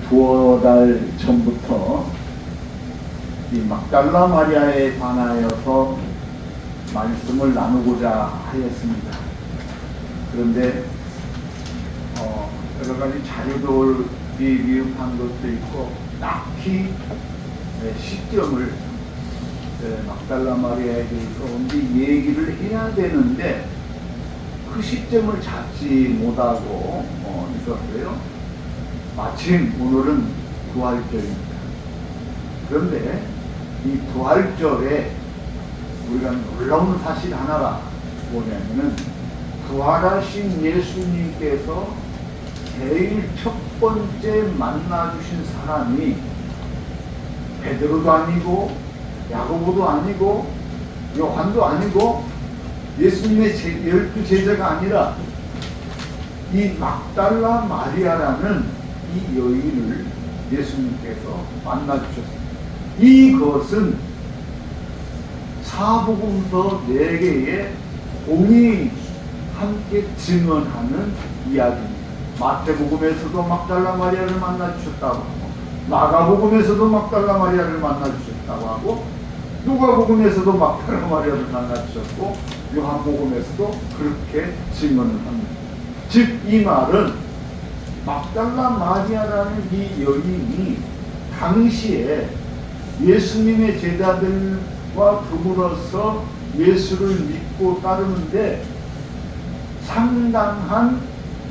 두어 달 전부터 이 막달라 마리아에 관하여서 말씀을 나누고자 하였습니다. 그런데 여러 가지 자료들이 미흡한 것도 있고 딱히 시점을 막달라 마리아에 대해서 언제 얘기를 해야 되는데 그 시점을 잡지 못하고 있었어요. 마침 오늘은 부활절입니다. 그런데 이 부활절에 우리가 놀라운 사실 하나가 뭐냐면은 부활하신 예수님께서 제일 첫 번째 만나주신 사람이 베드로도 아니고 야고보도 아니고 요한도 아니고 예수님의 12 제자가 아니라 이 막달라 마리아라는 이 여인을 예수님께서 만나주셨습니다. 이것은 사복음서 4개의 공이 함께 증언하는 이야기입니다. 마태복음에서도 막달라 마리아를 만나주셨다고 하고 마가복음에서도 막달라 마리아를 만나주셨다고 하고 누가복음에서도 막달라 마리아를 만나주셨고 요한복음에서도 그렇게 증언을 합니다. 즉 이 말은 막달라 마리아라는 이 여인이 당시에 예수님의 제자들과 더불어서 예수를 믿고 따르는데 상당한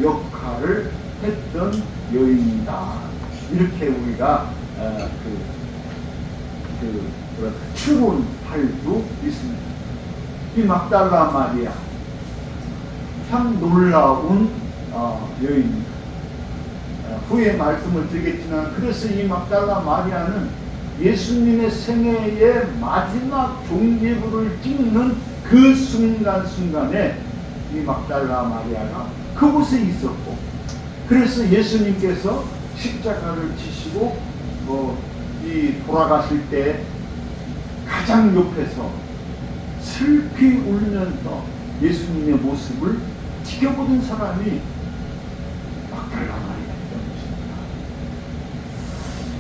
역할을 했던 여인이다. 이렇게 우리가 추론할 수 있습니다. 이 막달라 마리아 참 놀라운 여인입니다. 후에 말씀을 드리겠지만 그래서 이 막달라 마리아는 예수님의 생애의 마지막 종려부를 찍는 그 순간순간에 이 막달라 마리아가 그곳에 있었고 그래서 예수님께서 십자가를 지시고 이 돌아가실 때 가장 옆에서 슬피 울면서 예수님의 모습을 지켜보던 사람이 막달라 마리아였던 것입니다.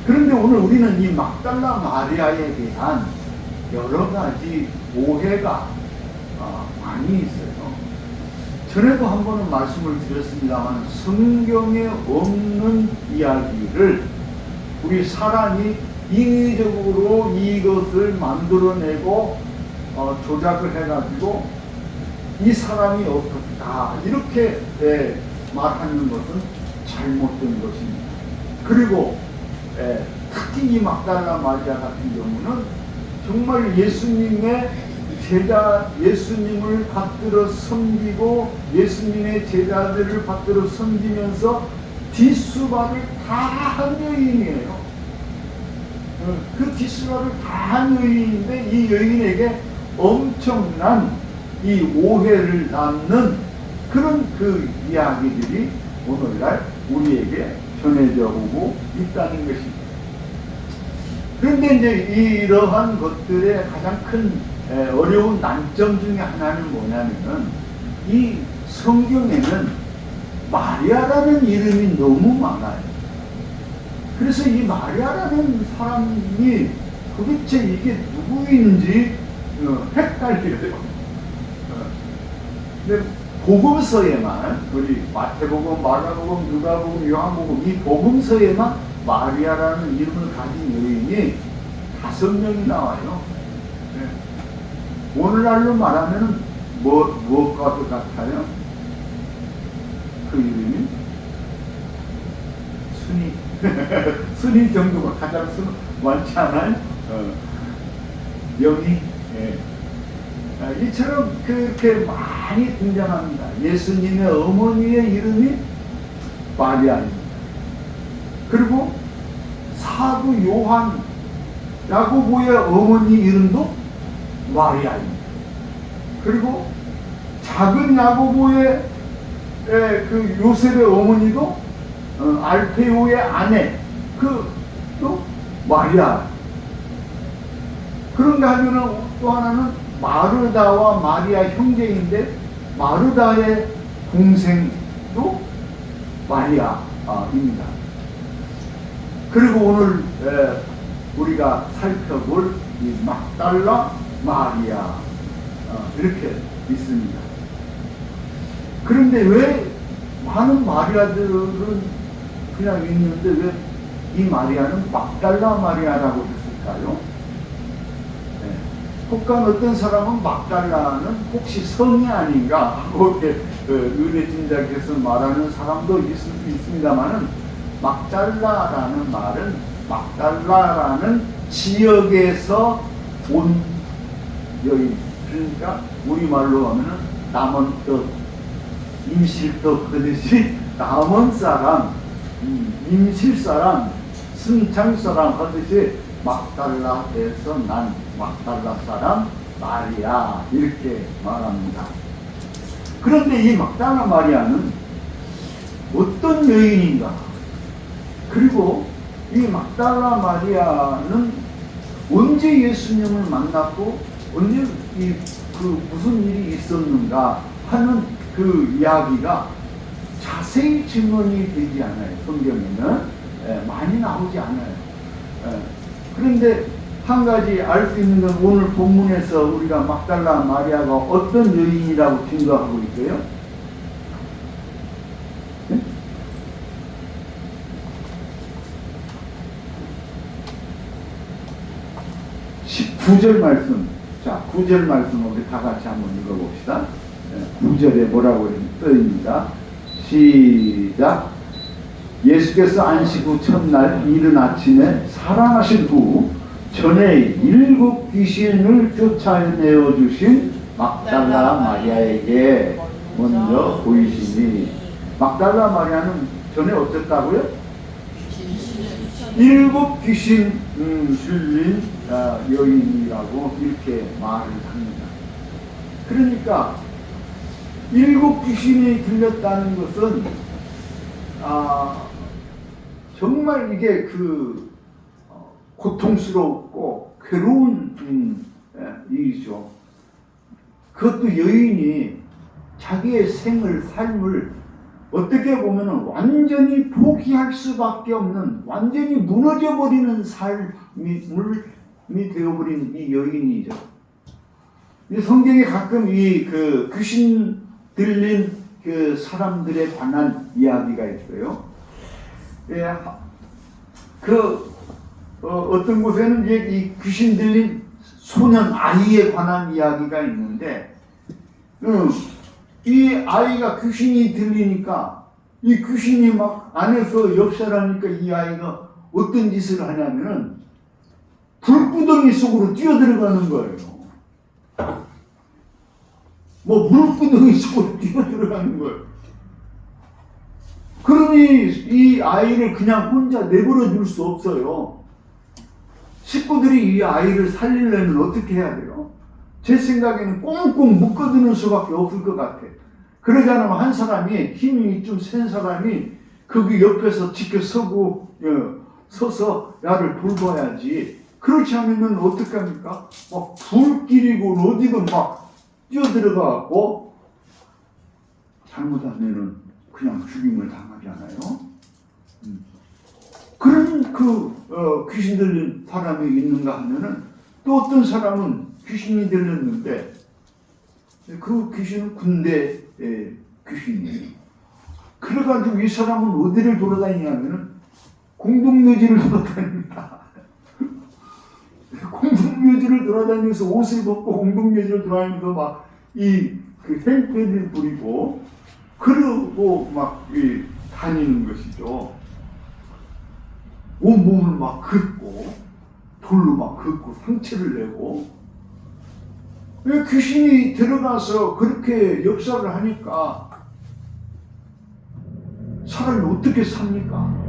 그런데 오늘 우리는 이 막달라 마리아에 대한 여러 가지 오해가 많이 있어요. 전에도 한 번은 말씀을 드렸습니다만 성경에 없는 이야기를 우리 사람이 인위적으로 이것을 만들어내고 조작을 해가지고 이 사람이 어떻다 이렇게 말하는 것은 잘못된 것입니다. 그리고 특히 이 막달라 마리아 같은 경우는 정말 예수님의 제자, 예수님을 받들어 섬기고 예수님의 제자들을 받들어 섬기면서 뒷수발을 다 한 여인이에요. 그 뒷수발을 다 한 여인인데 이 여인에게 엄청난 이 오해를 낳는 그런 그 이야기들이 오늘날 우리에게 전해져 오고 있다는 것입니다. 그런데 이제 이러한 것들의 가장 큰 어려운 난점 중에 하나는 뭐냐면은 이 성경에는 마리아라는 이름이 너무 많아요. 그래서 이 마리아라는 사람이 도대체 이게 누구인지 헷갈려요. 근데 복음서에만 우리 마태복음, 마가복음, 누가복음, 요한복음 이 복음서에만 마리아라는 이름을 가진 여인이 5명이 나와요. 오늘날로 말하면 무엇과 같아요? 그 이름이 순위 순위 정도가 가장 많지 않아요? 영이 이처럼 그렇게 많이 등장합니다. 예수님의 어머니의 이름이 마리아입니다. 그리고 사도 요한 야고보의 어머니 이름도 마리아입니다. 그리고 작은 야고보의 그 요셉의 어머니도 알페오의 아내 또 마리아. 그런가 하면은 또 하나는 마르다와 마리아 형제인데 마르다의 동생도 마리아입니다. 그리고 오늘 우리가 살펴볼 이 막달라 마리아 이렇게 있습니다. 그런데 왜 많은 마리아들은 그냥 있는데 왜 이 마리아는 막달라 마리아라고 했을까요? 혹간 어떤 사람은 막달라는 혹시 성이 아닌가 하고 이렇게 의례진작에서 말하는 사람도 있을 수 있습니다만은 막달라라는 말은 막달라라는 지역에서 온 여인, 그러니까 우리말로 하면은 남은 떡, 임실떡 하듯이 남은 사람, 임실 사람, 승창 사람 하듯이 막달라에서 난 막달라 사람 마리아 이렇게 말합니다. 그런데 이 막달라 마리아는 어떤 여인인가? 그리고 이 막달라 마리아는 언제 예수님을 만났고 언제 무슨 일이 있었는가 하는 그 이야기가 자세히 증언이 되지 않아요. 성경에는 많이 나오지 않아요. 그런데 한 가지 알 수 있는 건 오늘 본문에서 우리가 막달라 마리아가 어떤 여인이라고 증거하고 있어요? 네? 19절 말씀. 자, 9절 말씀 우리 다 같이 한번 읽어봅시다. 9절에 뭐라고 써있습니다. 시작. 예수께서 안식 후 첫날 이른 아침에 살아나신 후 전에 7 귀신을 쫓아내어 주신 막달라 마리아에게 먼저 보이시니, 막달라 마리아는 전에 어땠다고요? 7 귀신 들린 여인이라고 이렇게 말을 합니다. 그러니까 7 귀신이 들렸다는 것은 정말 이게 고통스럽고 괴로운 일이죠. 그것도 여인이 자기의 삶을 어떻게 보면 완전히 포기할 수밖에 없는, 완전히 무너져버리는 삶이 되어버린 이 여인이죠. 성경에 가끔 이 귀신 들린 그 사람들에 관한 이야기가 있어요. 어떤 곳에는 이 귀신 들린 소년 아이에 관한 이야기가 있는데, 이 아이가 귀신이 들리니까 이 귀신이 막 안에서 역사하니까 이 아이가 어떤 짓을 하냐면은 불구덩이 속으로 뛰어들어가는 거예요. 물구덩이 속으로 뛰어들어가는 거예요. 그러니 이 아이를 그냥 혼자 내버려 둘 수 없어요. 식구들이 이 아이를 살리려면 어떻게 해야 돼요? 제 생각에는 꽁꽁 묶어두는 수밖에 없을 것 같아. 그러지 않으면 한 사람이, 힘이 좀 센 사람이 거기 옆에서 서서 나를 돌봐야지. 그렇지 않으면 어떡합니까? 불길이고 어디든 막 뛰어들어가고 잘못하면은 그냥 죽임을 당하잖아요. 그런 귀신 들린 사람이 있는가 하면은, 또 어떤 사람은 귀신이 들렸는데 그 귀신은 군대 귀신이에요. 그래가지고 이 사람은 어디를 돌아다니냐면은 공동묘지를 돌아다닙니다. 공동묘지를 돌아다니면서 옷을 벗고 공동묘지를 돌아다니면서 막 행패를 부리고 그러고 막 다니는 것이죠. 온몸을 막 긋고 돌로 막 긋고 상처를 내고, 귀신이 들어가서 그렇게 역사를 하니까 사람이 어떻게 삽니까?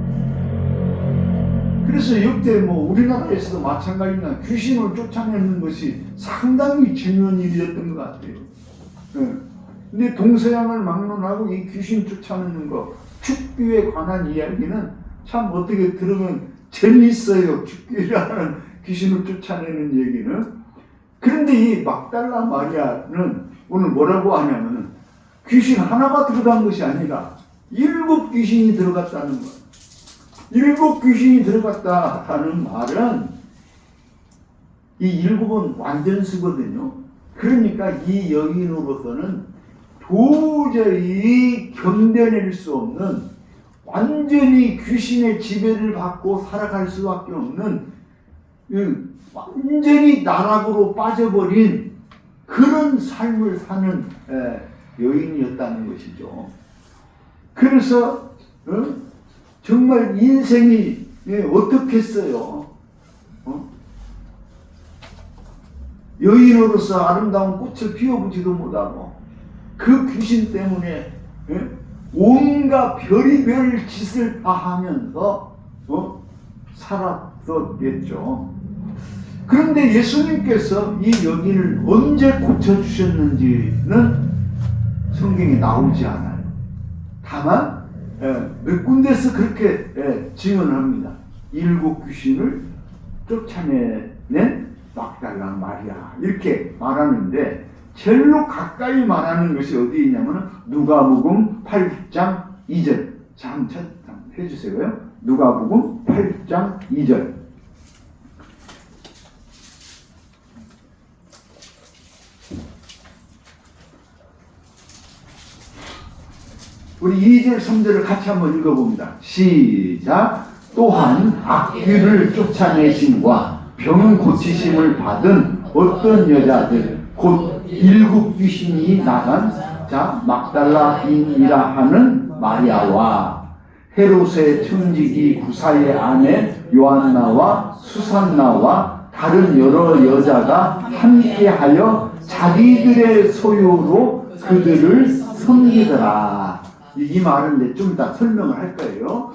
그래서 역대 우리나라에서도 마찬가지입니다. 귀신을 쫓아내는 것이 상당히 중요한 일이었던 것 같아요. 근데 동서양을 막론하고 이 귀신 쫓아내는 것, 축귀에 관한 이야기는 참 어떻게 들으면 재미있어요. 축귀라는 귀신을 쫓아내는 얘기는. 그런데 이 막달라 마리아는 오늘 뭐라고 하냐면은 귀신 하나가 들어간 것이 아니라 7 귀신이 들어갔다는 거예요. 일곱 귀신이 들어갔다 하는 말은 이 일곱은 완전수거든요. 그러니까 이 여인으로서는 도저히 견뎌낼 수 없는, 완전히 귀신의 지배를 받고 살아갈 수밖에 없는, 완전히 나락으로 빠져버린 그런 삶을 사는 여인이었다는 것이죠. 그래서 정말 인생이 어떻겠어요? 여인으로서 아름다운 꽃을 피워보지도 못하고 그 귀신 때문에 온갖 별의별 짓을 다 하면서 살았었겠죠. 그런데 예수님께서 이 여인을 언제 고쳐주셨는지는 성경에 나오지 않아요. 다만 몇 군데서 그렇게 증언합니다. 일곱 귀신을 쫓아내는 막달라 마리아, 이렇게 말하는데 제일로 가까이 말하는 것이 어디에 있냐면 누가복음 8장 2절. 자, 한번 해주세요. 누가복음 8장 2절. 우리 2절 3절을 같이 한번 읽어봅니다. 시작. 또한 악귀를 쫓아내심과 병 고치심을 받은 어떤 여자들 곧 일곱 귀신이 나간 자 막달라인이라 하는 마리아와 헤롯의 청지기 구사의 아내 요한나와 수산나와 다른 여러 여자가 함께하여 자기들의 소유로 그들을 섬기더라. 이 말을 좀 이따 설명을 할 거예요.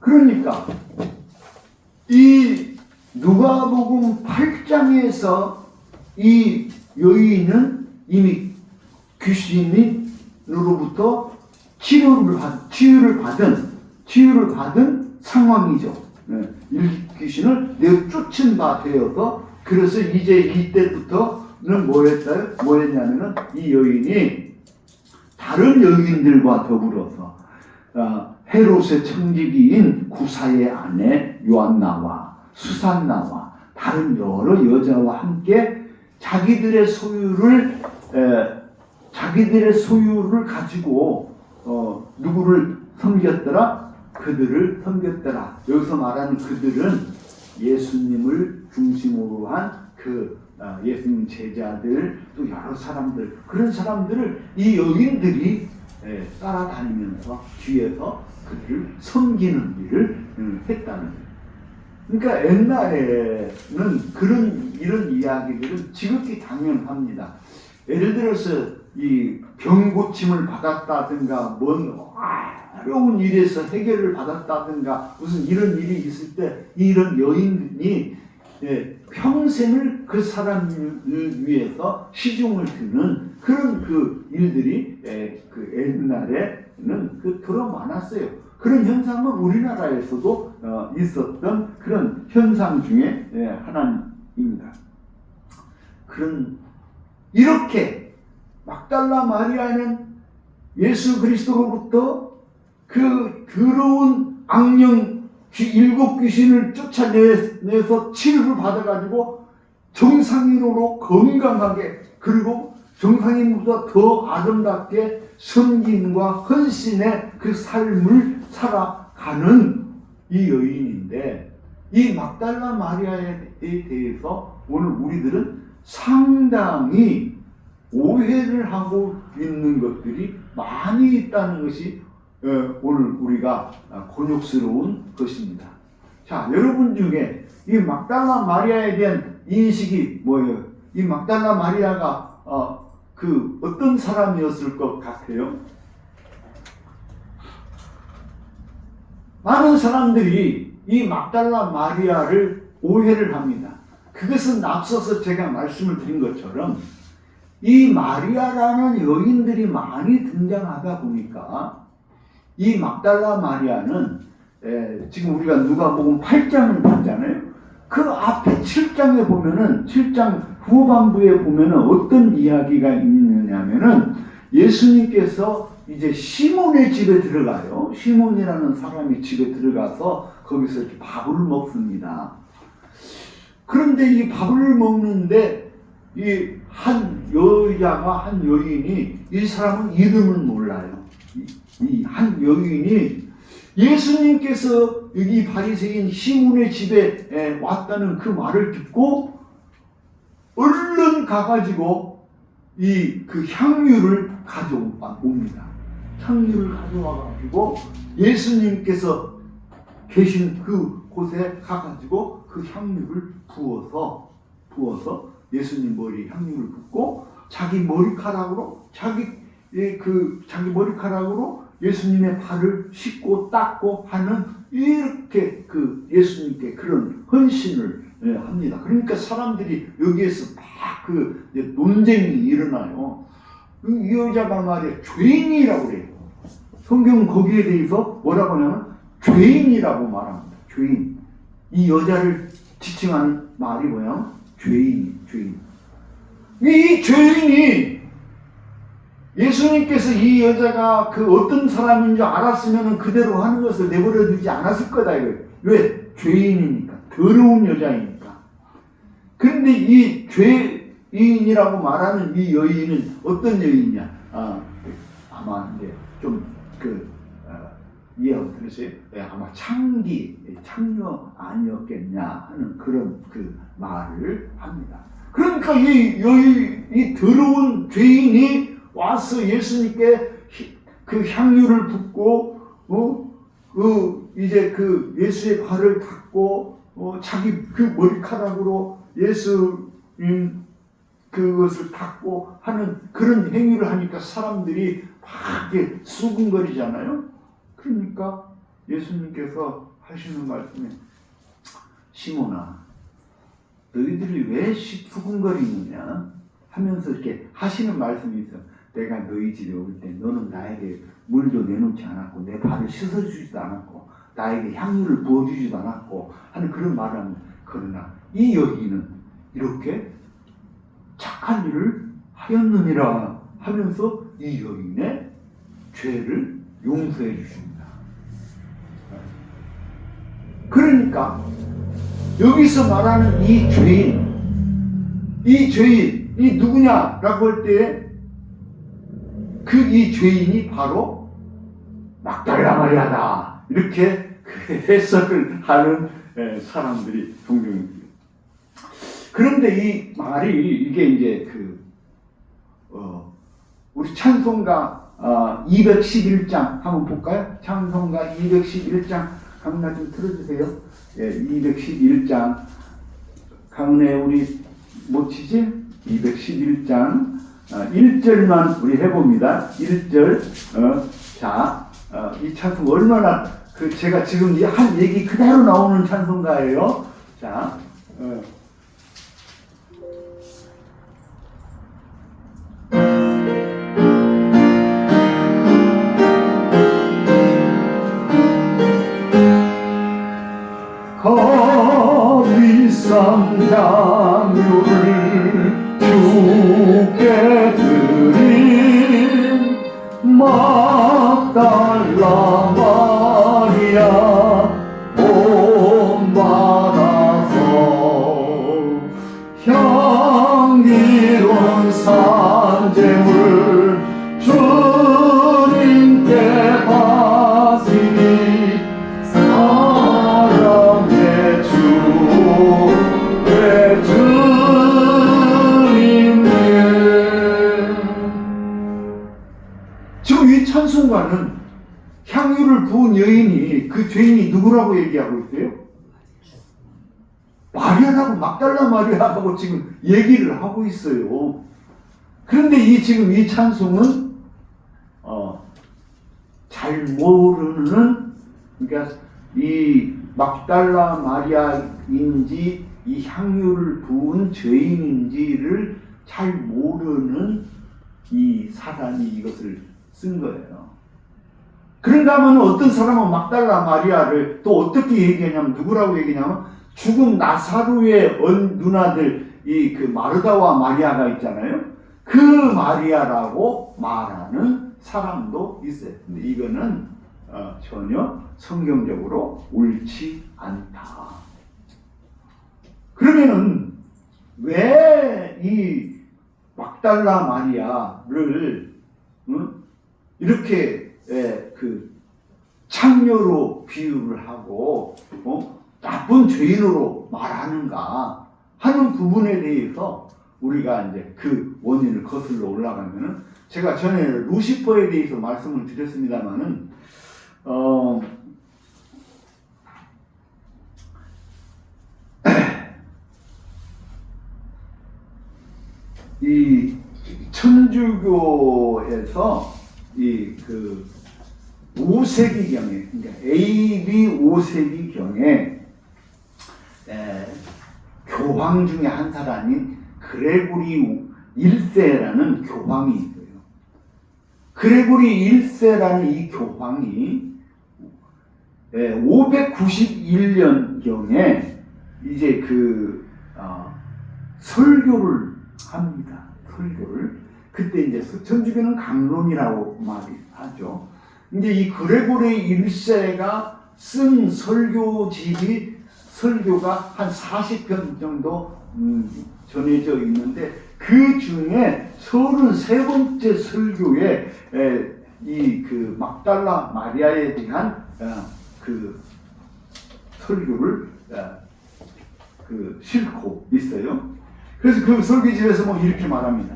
그러니까 이 누가복음 8장에서 이 여인은 이미 귀신으로부터 치유를 받은 상황이죠. 귀신을 내쫓은 바 되어서, 그래서 이제 이때부터는 뭐였냐면은 이 여인이 다른 여인들과 더불어서 헤롯의 청지기인 구사의 아내 요한나와 수산나와 다른 여러 여자와 함께 자기들의 소유를 가지고 누구를 섬겼더라? 그들을 섬겼더라. 여기서 말하는 그들은 예수님을 중심으로 한 그 예수님 제자들, 또 여러 사람들, 그런 사람들을 이 여인들이 따라다니면서 뒤에서 그들을 섬기는 일을 했다는 거예요. 그러니까 옛날에는 이런 이야기들은 지극히 당연합니다. 예를 들어서 이 병 고침을 받았다든가 뭔 어려운 일에서 해결을 받았다든가 무슨 이런 일이 있을 때 이런 여인이 평생을 그 사람을 위해서 시중을 드는 그런 그 일들이 그 옛날에는 들어 많았어요. 그런 현상은 우리나라에서도 있었던 그런 현상 중에 하나입니다. 이렇게 막달라 마리아는 예수 그리스도로부터 그 더러운 악령 일곱 귀신을 쫓아내서 치료를 받아가지고 정상인으로 건강하게, 그리고 정상인보다 더 아름답게 섬김과 헌신의 그 삶을 살아가는 이 여인인데, 이 막달라 마리아에 대해서 오늘 우리들은 상당히 오해를 하고 있는 것들이 많이 있다는 것이 오늘 우리가 곤욕스러운 것입니다. 자, 여러분 중에 이 막달라 마리아에 대한 인식이 뭐예요? 이 막달라 마리아가 어떤 사람이었을 것 같아요? 많은 사람들이 이 막달라 마리아를 오해를 합니다. 그것은 앞서서 제가 말씀을 드린 것처럼 이 마리아라는 여인들이 많이 등장하다 보니까 이 막달라 마리아는 지금 우리가 누가복음 8장을 봤잖아요. 그 앞에 7장에 보면은 7장 후반부에 보면은 어떤 이야기가 있느냐면은 예수님께서 이제 시몬의 집에 들어가요. 시몬이라는 사람이 집에 들어가서 거기서 이렇게 밥을 먹습니다. 그런데 이 밥을 먹는데 이 한 여자가 한 여인이 이 사람은 이름을 몰라요. 이 한 여인이 예수님께서 여기 바리새인 시몬의 집에 왔다는 그 말을 듣고 얼른 가가지고 그 향유를 가져옵니다. 향유를 가져와가지고 예수님께서 계신 그 곳에 가가지고 그 향유를 부어서 예수님 머리에 향유를 붓고 자기 머리카락으로 자기 머리카락으로 예수님의 발을 씻고 닦고 하는 이렇게 그 예수님께 그런 헌신을 합니다. 그러니까 사람들이 여기에서 막 그 논쟁이 일어나요. 이 여자가 말이야 죄인이라고 그래요. 성경은 거기에 대해서 뭐라고 하냐면 죄인이라고 말합니다. 죄인. 이 여자를 지칭하는 말이 뭐냐? 죄인. 이 죄인이 예수님께서 이 여자가 그 어떤 사람인 줄 알았으면 그대로 하는 것을 내버려 두지 않았을 거다 이거예요. 왜? 죄인이니까. 더러운 여자이니까. 그런데 이 죄인이라고 말하는 이 여인은 어떤 여인이냐? 아마 이제 좀 이해가 들으세요? 아마 창녀 아니었겠냐 하는 그런 그 말을 합니다. 그러니까 이 더러운 죄인이 와서 예수님께 그 향유를 붓고, 이제 그 예수의 발을 닦고, 자기 그 머리카락으로 예수님 그것을 닦고 하는 그런 행위를 하니까 사람들이 막 이렇게 수근거리잖아요. 그러니까 예수님께서 하시는 말씀에 시몬아, 너희들이 왜 수근거리느냐 하면서 이렇게 하시는 말씀이 있어요. 내가 너희 집에 올 때 너는 나에게 물도 내놓지 않았고 내 발을 씻어주지도 않았고 나에게 향유를 부어주지도 않았고 하는 그런 말을 합니다. 그러나 이 여인은 이렇게 착한 일을 하였느니라 하면서 이 여인의 죄를 용서해 주십니다. 그러니까 여기서 말하는 이 죄인이 누구냐라고 할 때 이 죄인이 바로 막달라 마리아다 이렇게 해석을 하는 사람들이 종종 있어요. 그런데 이 말이 이게 이제 우리 찬송가 211장 한번 볼까요? 찬송가 211장 강은아 좀 틀어주세요. 211장 강은혜 우리 못 치지? 211장 1절만 우리 해봅니다. 1절 이 찬송 얼마나 제가 지금 한 얘기 그대로 나오는 찬송가예요. 자 비싼 향유를 주께 드린 막달라 마리아 본받아서 향기로운 산재물 주님께 바치니 사랑의 지금 이 찬송가는 향유를 부은 여인이 그 죄인이 누구라고 얘기하고 있어요? 마리아라고 막달라 마리아라고 지금 얘기를 하고 있어요. 그런데 지금 이 찬송은 잘 모르는 그러니까 이 막달라 마리아인지 이 향유를 부은 죄인인지를 잘 모르는 이 사람이 이것을 쓴 거예요. 그런가 하면 어떤 사람은 막달라 마리아를 또 어떻게 얘기하냐면 누구라고 얘기하냐면 죽은 나사로의 누나들 그 마르다와 마리아가 있잖아요. 그 마리아라고 말하는 사람도 있어요. 근데 이거는 전혀 성경적으로 옳지 않다. 그러면은 왜 이 막달라 마리아를 이렇게 그 창녀로 비유를 하고 나쁜 죄인으로 말하는가 하는 부분에 대해서 우리가 이제 그 원인을 거슬러 올라가면은, 제가 전에 루시퍼에 대해서 말씀을 드렸습니다만은 이 천주교에서 이 그 5세기경에, 그러니까 AD 5세기경에 교황 중에 한 사람인 그레고리 1세라는 교황이 있어요. 그레고리 1세라는 이 교황이 591년경에 이제 그 설교를 합니다. 설교를. 그때 이제 천주교는 강론이라고 말하죠. 이제 이 그레고리 1세가 쓴 설교가 한 40편 정도 전해져 있는데, 그 중에 33번째 설교에 이 그 막달라 마리아에 대한 그 설교를 그 싣고 있어요. 그래서 그 설교집에서 뭐 이렇게 말합니다.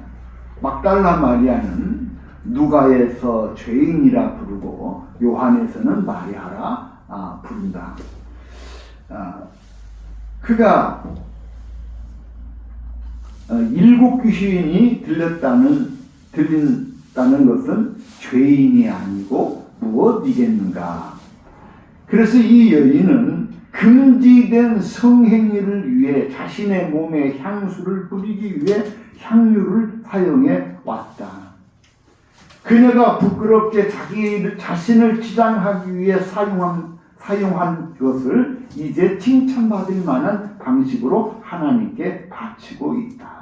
막달라 마리아는 누가에서 죄인이라 부르고 요한에서는 마리아라 부른다. 그가 7 귀신이 들린다는 것은 죄인이 아니고 무엇이겠는가. 그래서 이 여인은 금지된 성행위를 위해 자신의 몸에 향수를 뿌리기 위해 향유를 사용해 왔다. 그녀가 부끄럽게 자신을 치장하기 위해 사용한 것을 이제 칭찬받을 만한 방식으로 하나님께 바치고 있다.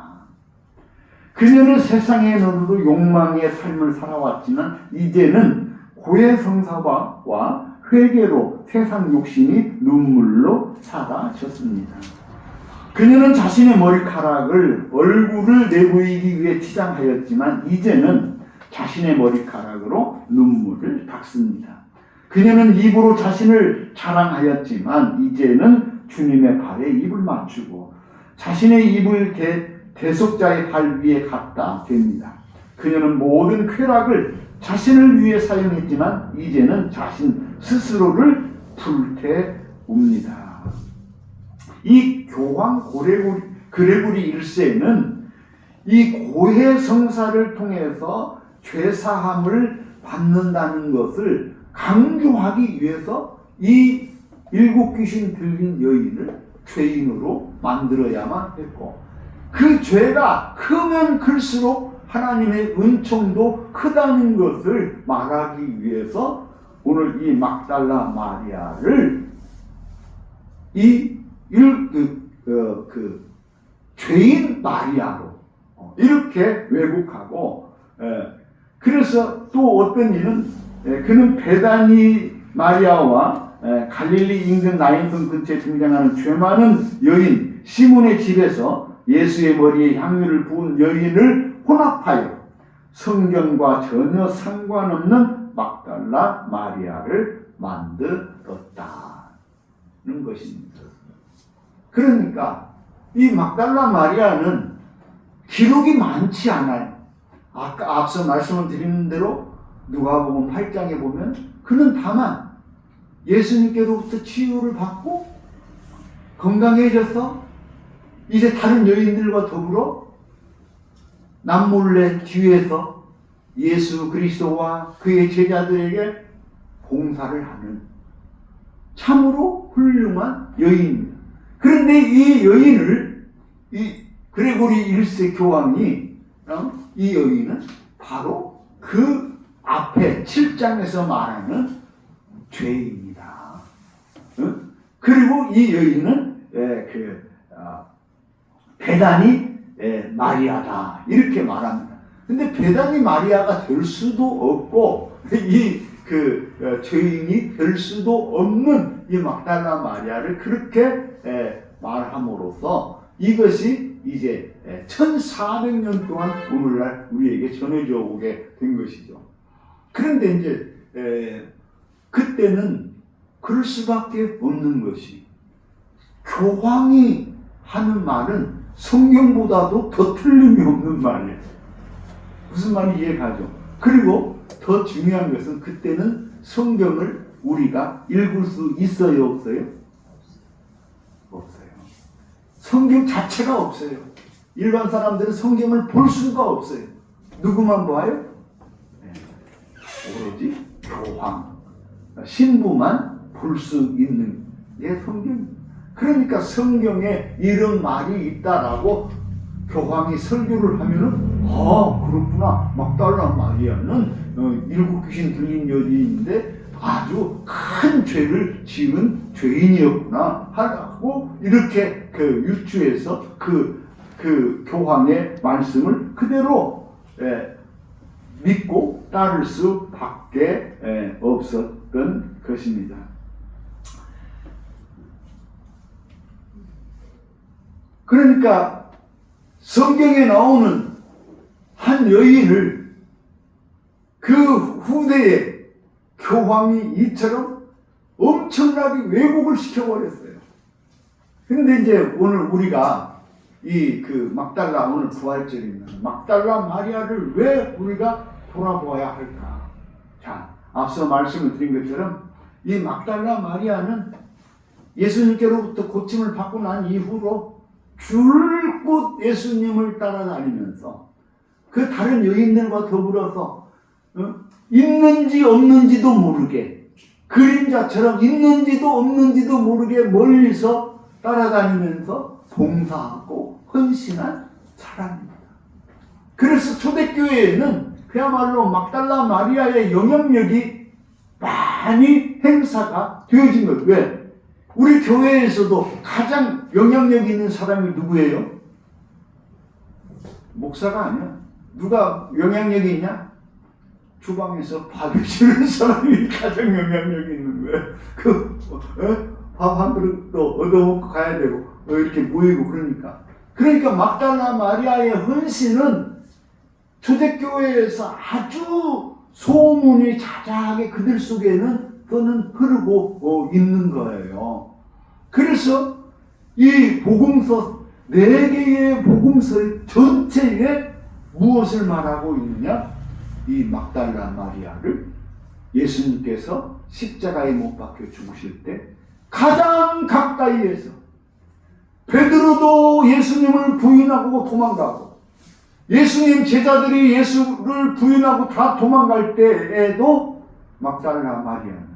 그녀는 세상의 눈으로 욕망의 삶을 살아왔지만 이제는 고해성사와 회개로 세상 욕심이 눈물로 사라졌습니다. 그녀는 자신의 머리카락을 얼굴을 내보이기 위해 치장하였지만 이제는 자신의 머리카락으로 눈물을 닦습니다. 그녀는 입으로 자신을 자랑하였지만 이제는 주님의 발에 입을 맞추고 자신의 입을 대속자의 발 위에 갖다 댑니다. 그녀는 모든 쾌락을 자신을 위해 사용했지만 이제는 자신 스스로를 불태웁니다. 이 교황 그레고리 1세는 이 고해성사를 통해서 죄사함을 받는다는 것을 강조하기 위해서 이 7 귀신 들린 여인을 죄인으로 만들어야만 했고, 그 죄가 크면 클수록 하나님의 은총도 크다는 것을 말하기 위해서 오늘 이 막달라 마리아를 죄인 마리아로 이렇게 왜곡하고, 그래서 또 어떤 이는 그는 베다니 마리아와 갈릴리 인근 나인성 근처에 등장하는 죄 많은 여인 시몬의 집에서 예수의 머리에 향유를 부은 여인을 혼합하여 성경과 전혀 상관없는 막달라 마리아를 만들었다는 것입니다. 그러니까 이 막달라 마리아는 기록이 많지 않아요. 아까 앞서 말씀을 드린 대로 누가복음 8장에 보면 그는 다만 예수님께로부터 치유를 받고 건강해져서 이제 다른 여인들과 더불어 남몰래 뒤에서 예수 그리스도와 그의 제자들에게 봉사를 하는 참으로 훌륭한 여인입니다. 그런데 이 여인을 이 그레고리 1세 교황이 이 여인은 바로 그 앞에 7장에서 말하는 죄인이다. 그리고 이 여인은 베다니 마리아다 이렇게 말합니다. 근데 배단이 마리아가 될 수도 없고 죄인이 될 수도 없는 이 막달라 마리아를 그렇게 말함으로써 이것이 이제 1400년 동안 오늘날 우리에게 전해져 오게 된 것이죠. 그런데 이제 그때는 그럴 수밖에 없는 것이 교황이 하는 말은 성경보다도 더 틀림이 없는 말이에요. 무슨 말인지 이해가죠? 그리고 더 중요한 것은 그때는 성경을 우리가 읽을 수 있어요, 없어요? 없어요. 성경 자체가 없어요. 일반 사람들은 성경을 볼 수가 없어요. 누구만 봐요? 오로지 교황, 신부만 볼 수 있는 게 성경입니다. 그러니까 성경에 이런 말이 있다라고 교황이 설교를 하면은 그렇구나. 막달라 마리아는 일곱 귀신 들린 여인인데 아주 큰 죄를 지은 죄인이었구나 하고 이렇게 유추해서 그 교황의 말씀을 그대로 믿고 따를 수밖에 없었던 것입니다. 그러니까 성경에 나오는 한 여인을 그 후대에 교황이 이처럼 엄청나게 왜곡을 시켜버렸어요. 근데 이제 오늘 우리가 막달라 오늘 부활절입니다. 막달라 마리아를 왜 우리가 돌아보아야 할까? 자, 앞서 말씀을 드린 것처럼 이 막달라 마리아는 예수님께로부터 고침을 받고 난 이후로 줄곧 예수님을 따라다니면서 그 다른 여인들과 더불어서 있는지 없는지도 모르게 그림자처럼 있는지도 없는지도 모르게 멀리서 따라다니면서 봉사하고 헌신한 사람입니다. 그래서 초대교회에는 그야말로 막달라 마리아의 영향력이 많이 행사가 되어진 거예요. 왜? 우리 교회에서도 가장 영향력 있는 사람이 누구예요? 목사가 아니야. 누가 영향력이 있냐? 주방에서 밥을 지는 사람이 가장 영향력이 있는 거예요. 밥 한 그릇도 얻어먹고 가야 되고 이렇게 모이고 그러니까 막달라 마리아의 헌신은 초대교회에서 아주 소문이 자자하게 그들 속에는 흐르고 있는 거예요. 그래서 이 복음서 4개의 복음서 전체에 무엇을 말하고 있느냐? 이 막달라 마리아를 예수님께서 십자가에 못 박혀 죽으실 때 가장 가까이에서 베드로도 예수님을 부인하고 도망가고 예수님 제자들이 예수를 부인하고 다 도망갈 때에도 막달라 마리아는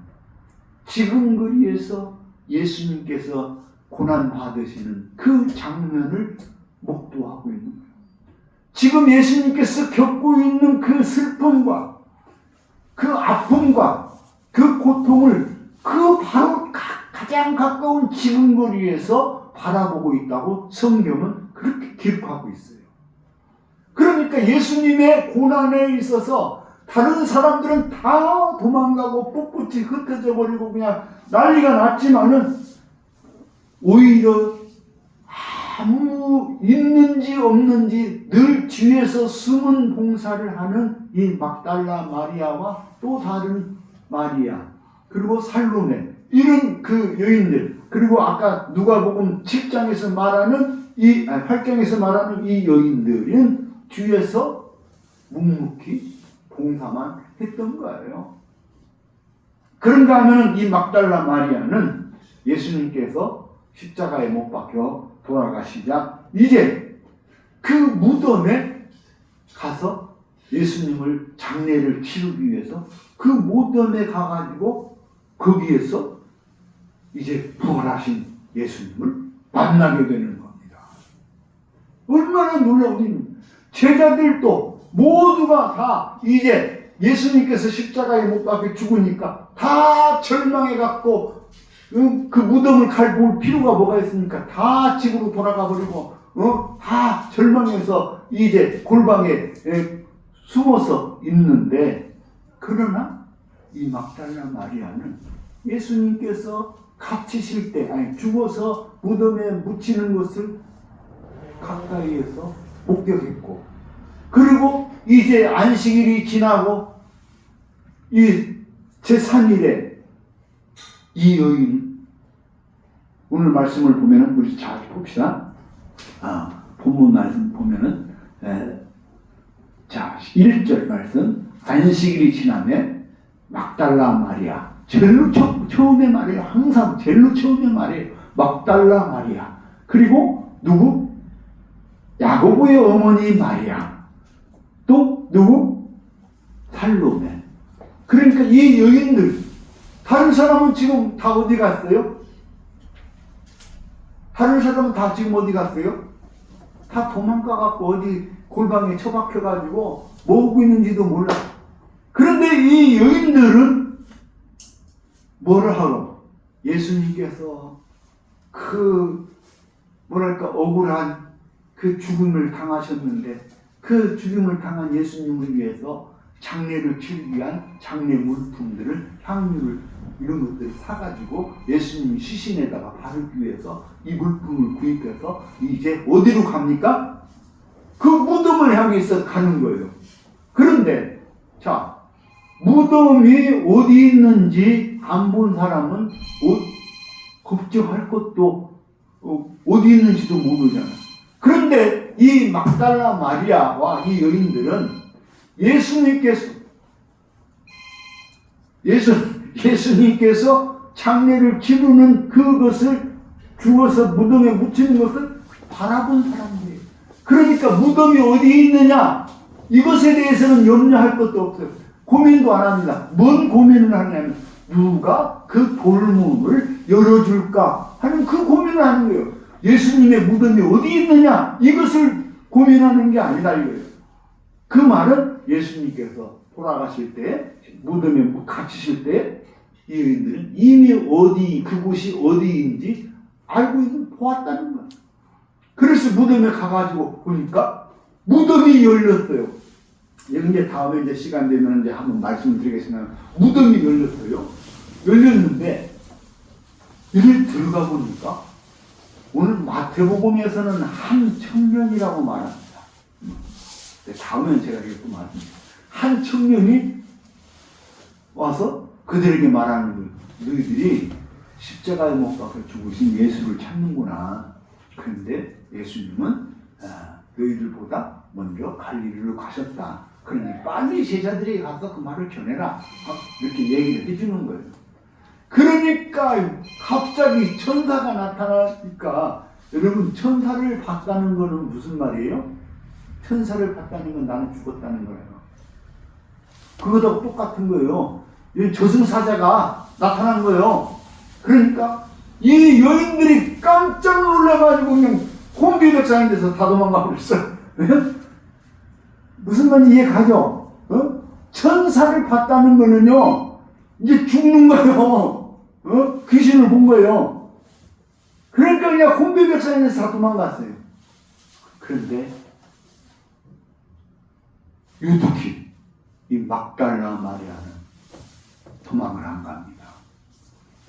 지금 거리에서 예수님께서 고난 받으시는 그 장면을 목도하고 있는 거예요. 지금 예수님께서 겪고 있는 그 슬픔과 그 아픔과 그 고통을 그 바로 가장 가까운 지금 거리에서 바라보고 있다고 성경은 그렇게 기록하고 있어요. 그러니까 예수님의 고난에 있어서 다른 사람들은 다 도망가고 뻣뻣이 흩어져 버리고 그냥 난리가 났지만은 오히려 아무 있는지 없는지 늘 뒤에서 숨은 봉사를 하는 이 막달라 마리아와 또 다른 마리아 그리고 살로메 이런 그 여인들 그리고 아까 누가복음 7장에서 말하는 8장에서 말하는 이 여인들은 뒤에서 묵묵히 봉사만 했던 거예요. 그런가 하면 이 막달라 마리아는 예수님께서 십자가에 못 박혀 돌아가시자 이제 그 무덤에 가서 예수님을 장례를 치르기 위해서 그 무덤에 가가지고 거기에서 이제 부활하신 예수님을 만나게 되는 겁니다. 얼마나 놀라운 일입니까? 제자들도 모두가 다 이제 예수님께서 십자가에 못 박혀 죽으니까 다 절망해갖고 그 무덤을 볼 필요가 뭐가 있습니까? 다 집으로 돌아가 버리고 다 절망해서 이제 골방에 숨어서 있는데, 그러나 이 막달라 마리아는 예수님께서 갇히실 때, 아니 죽어서 무덤에 묻히는 것을 가까이에서 목격했고, 그리고 이제 안식일이 지나고 이 제3일에 이 여인, 오늘 말씀을 보면은 우리 잘 봅시다. 본문 말씀 보면은 자 1절 말씀, 안식일이 지나면 막달라 마리아, 제일로 처음에 말해요. 항상 제일로 처음에 말해요. 막달라 마리아. 그리고 누구? 야고보의 어머니 마리아. 또 누구? 살로메. 그러니까 이 여인들, 다른 사람은 지금 다 어디 갔어요? 다른 사람은 다 지금 어디 갔어요? 다 도망가갖고 어디 골방에 처박혀가지고 뭐 하고 있는지도 몰라. 그런데 이 여인들은 뭐를 하러? 예수님께서 그 뭐랄까 억울한 그 죽음을 당하셨는데, 그 죽음을 당한 예수님을 위해서 장례를 치르기 위한 장례 물품들을, 향유를, 이런 것들을 사가지고 예수님 시신에다가 바르기 위해서 이 물품을 구입해서 이제 어디로 갑니까? 그 무덤을 향해서 가는 거예요. 그런데 자, 무덤이 어디 있는지 안 본 사람은 걱정할 것도 어디 있는지도 모르잖아. 그런데 이 막달라 마리아와 이 여인들은 예수님께서 장례를 치르는 그것을, 죽어서 무덤에 묻히는 것을 바라본 사람이에요. 그러니까 무덤이 어디 있느냐, 이것에 대해서는 염려할 것도 없어요. 고민도 안 합니다. 뭔 고민을 하냐면 누가 그 돌문을 열어줄까 하는 그 고민을 하는 거예요. 예수님의 무덤이 어디 있느냐, 이것을 고민하는 게 아니다 이거예요. 그 말은 예수님께서 돌아가실 때, 무덤에 갇히실 때 이 여인들은 이미 그곳이 어디인지 알고 보았다는 거예요. 그래서 무덤에 가가지고 보니까 무덤이 열렸어요. 이제 다음에 이제 시간 되면 이제 한번 말씀드리겠습니다. 무덤이 열렸어요. 열렸는데 여기 들어가 보니까 오늘 마태복음에서는 한 청년이라고 말합니다. 다음엔 제가 이렇게 또 말합니다. 한 청년이 와서 그들에게 말하는 거예요. 너희들이 십자가에 못 박혀 죽으신 예수를 찾는구나. 그런데 예수님은 너희들보다 먼저 갈릴리로 가셨다. 그러니 빨리 제자들에게 가서 그 말을 전해라. 이렇게 얘기를 해주는 거예요. 그러니까 갑자기 천사가 나타나니까, 여러분 천사를 봤다는 거는 무슨 말이에요? 천사를 봤다는 건 나는 죽었다는 거예요. 그거하고 똑같은 거예요. 저승사자가 나타난 거예요. 그러니까 이 여인들이 깜짝 놀라가지고 그냥 혼비백산인 데서 다 도망가 버렸어요. 무슨 말인지 이해 가죠? 천사를 봤다는 거는요, 이제 죽는 거예요. 귀신을 본 거예요. 그러니까 그냥 혼비백산인 데서 다 도망갔어요. 그런데 유독히 이 막달라 마리아는 도망을 안 갑니다.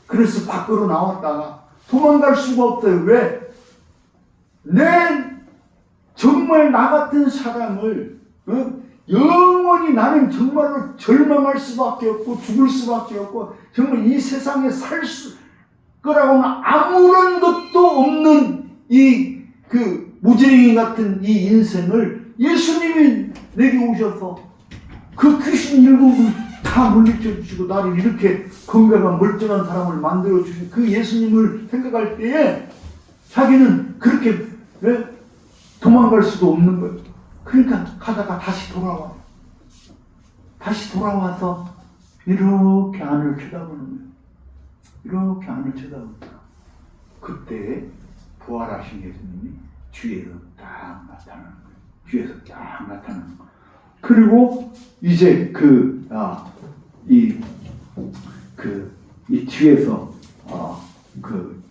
그래서 밖으로 나왔다가 도망갈 수가 없어요. 왜? 정말 나 같은 사람을 영원히 나는 정말로 절망할 수밖에 없고 죽을 수밖에 없고 정말 이 세상에 살 거라고는 아무런 것도 없는 그 무지랭이 같은 이 인생을 예수님이 내게 오셔서 그 귀신 일곱을 다 물리쳐 주시고 나를 이렇게 건강한 멀쩡한 사람을 만들어 주신 그 예수님을 생각할 때에 자기는 그렇게 도망갈 수도 없는 거예요. 그러니까 가다가 다시 돌아와요. 다시 돌아와서 이렇게 안을 쳐다보는 거예요. 이렇게 안을 쳐다봅니다. 그때 부활하신 예수님이 뒤에서 딱 나타나는 거예요. 뒤에서 딱 나타나는 거예요. 그리고 이제 이 뒤에서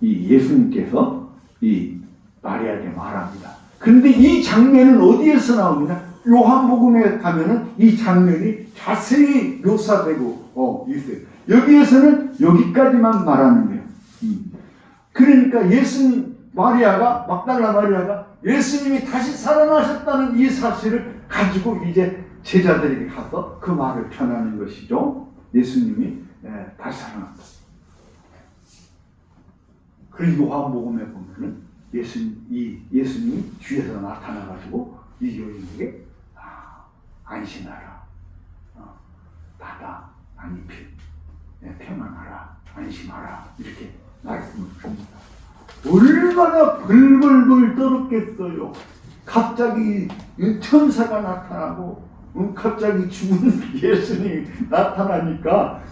이 예수님께서 이 마리아에게 말합니다. 그런데 이 장면은 어디에서 나옵니다? 요한복음에 가면은 이 장면이 자세히 묘사되고 있어요. 여기에서는 여기까지만 말하는 거예요. 그러니까 예수님 막달라 마리아가 예수님이 다시 살아나셨다는 이 사실을 가지고 이제 제자들에게 가서 그 말을 전하는 것이죠. 예수님이 다시 살아났다. 그리고 요한복음에 보면은 예수님이 뒤에서 나타나가지고 이 여인에게 안심하라, 바다 안입히 평안하라, 안심하라 이렇게 말씀을 줍니다. 얼마나 벌벌벌 떨었겠어요. 갑자기 천사가 나타나고 갑자기 죽은 예수님이 나타나니까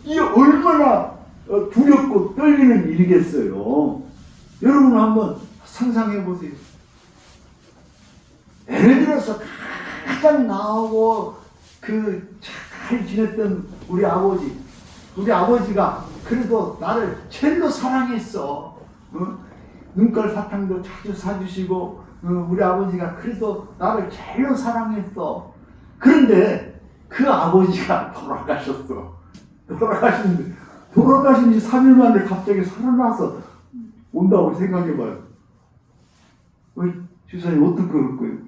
이 얼마나 두렵고 떨리는 일이겠어요. 여러분 한번 상상해 보세요. 예를 들어서 가장 나오고 잘 지냈던 우리 아버지가 그래도 나를 제일로 사랑했어. 눈깔 사탕도 자주 사주시고 우리 아버지가 그래도 나를 제일로 사랑했어. 그런데 그 아버지가 돌아가셨어. 돌아가신 지 3일 만에 갑자기 살아나서 온다고 생각해봐요. 주사님 어떻게 그럴 거예요?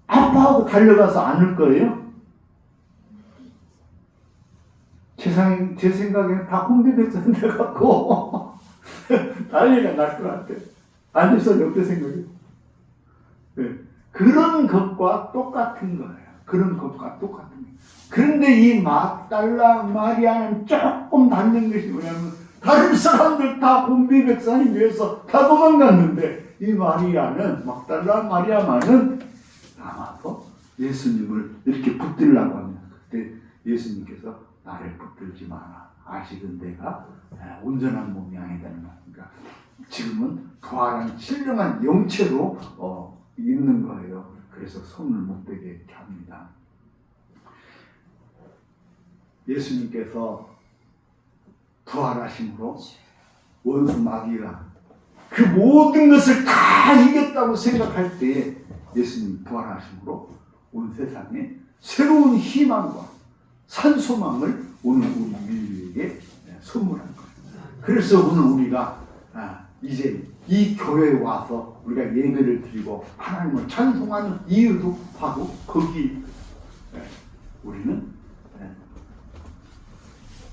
아빠하고 달려가서 안을 거예요? 제 생각에는 다 홍대백선 돼갖고 난리가 날 것 같아. 안주선이 어떻게 생각해요? 그런 것과 똑같은 거예요. 그런 것과 똑같은 거예요. 그런데 이 막달라 마리아는 조금 다른 것이 뭐냐면 다른 사람들 다 혼비백산이 위해서 다 도망갔는데 이 막달라 마리아만은 남아서 예수님을 이렇게 붙들려고 합니다. 그때 예수님께서 나를 붙들지 마라. 아직은 내가 온전한 몸이 아니다는 말이니까 지금은 부활한 신령한 영체로 있는 거예요. 그래서 손을 못 대게 이렇게 합니다. 예수님께서 부활하심으로 원수 마귀가 그 모든 것을 다 이겼다고 생각할 때 예수님 부활하심으로 온 세상에 새로운 희망과 산소망을 오늘 우리 인류에게 선물한 거예요. 그래서 오늘 우리가 이제 이 교회에 와서 우리가 예배를 드리고 하나님을 찬송하는 이유도 바로 거기 우리는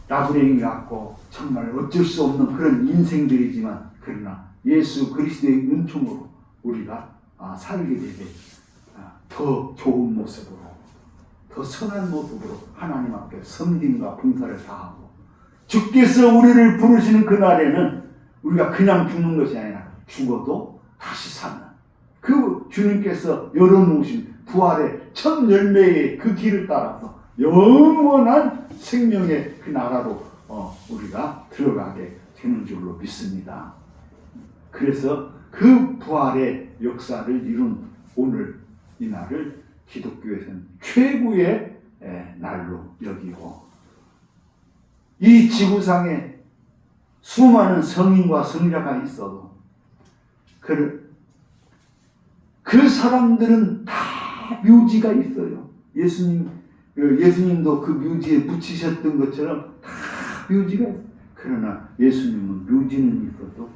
나부랭이 같고 정말 어쩔 수 없는 그런 인생들이지만 그러나 예수 그리스도의 은총으로 우리가 살게 되게 더 좋은 모습으로 더 선한 모습으로 하나님 앞에 섬김과 봉사를 다하고 주께서 우리를 부르시는 그날에는 우리가 그냥 죽는 것이 아니라 죽어도 다시 사는 그 주님께서 열어놓으신 부활의 첫 열매의 그 길을 따라서 영원한 생명의 그 나라로 우리가 들어가게 되는 줄로 믿습니다. 그래서 그 부활의 역사를 이룬 오늘 이 날을 기독교에서는 최고의 날로 여기고 이 지구상에 수많은 성인과 성자가 있어도 그 사람들은 다 묘지가 있어요. 예수님도 그 묘지에 붙이셨던 것처럼 다 묘지가 있어요. 그러나 예수님은 묘지는 있어도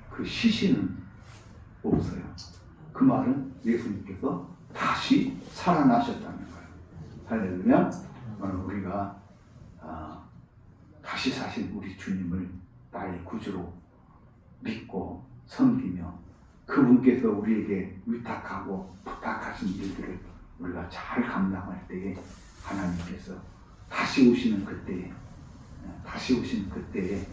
그 시신은 없어요. 그 말은 예수님께서 다시 살아나셨다는 거예요. 할렐루야. 우리가 다시 사신 우리 주님을 나의 구주로 믿고 섬기며 그분께서 우리에게 위탁하고 부탁하신 일들을 우리가 잘 감당할 때에 하나님께서 다시 오시는 그때에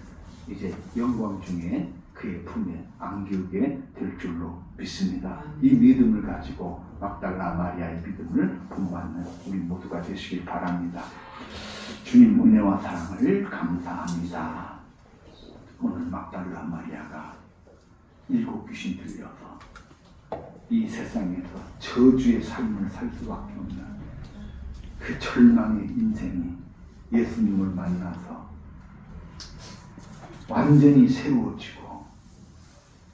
이제 영광 중에 그의 품에 안기우게 될 줄로 믿습니다. 이 믿음을 가지고 막달라 마리아의 믿음을 본받는 우리 모두가 되시길 바랍니다. 주님 은혜와 사랑을 감사합니다. 오늘 막달라 마리아가 7 귀신 들려서 이 세상에서 저주의 삶을 살 수밖에 없는 그 절망의 인생이 예수님을 만나서 완전히 새로워지고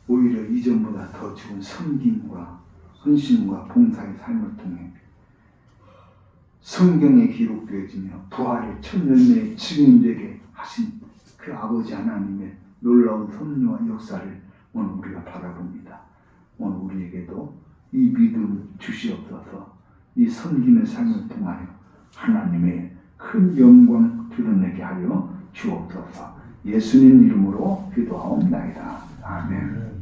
오히려 이전보다 더 좋은 섬김과 헌신과 봉사의 삶을 통해 성경에 기록되어지며 부활의 첫 열매의 증인되게 하신 그 아버지 하나님의 놀라운 섭리와 역사를 오늘 우리가 바라봅니다. 오늘 우리에게도 이 믿음 주시옵소서. 이 섬김의 삶을 통하여 하나님의 큰 영광 드러내게 하여 주옵소서. 예수님 이름으로 기도하옵나이다. 아멘.